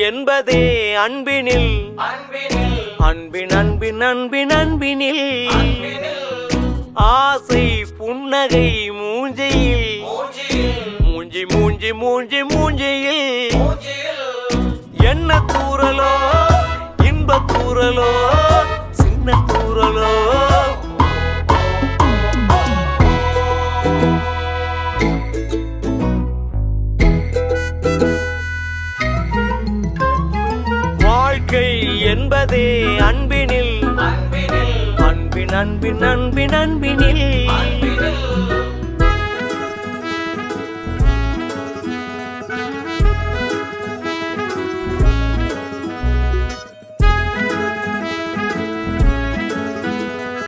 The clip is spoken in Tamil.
என்பதே அன்பினில் அன்பின் அன்பின் அன்பின் அன்பினில் ஆசை புன்னகை மூஞ்சையில் மூஞ்சி மூஞ்சி மூஞ்சி மூஞ்சியில் என்ன தூரலோ இன்ப தூரலோ சின்ன தூரலோ வாழ்க்கை என்பதே அன்பினில் அன்பின் அன்பின் அன்பின் அன்பினில்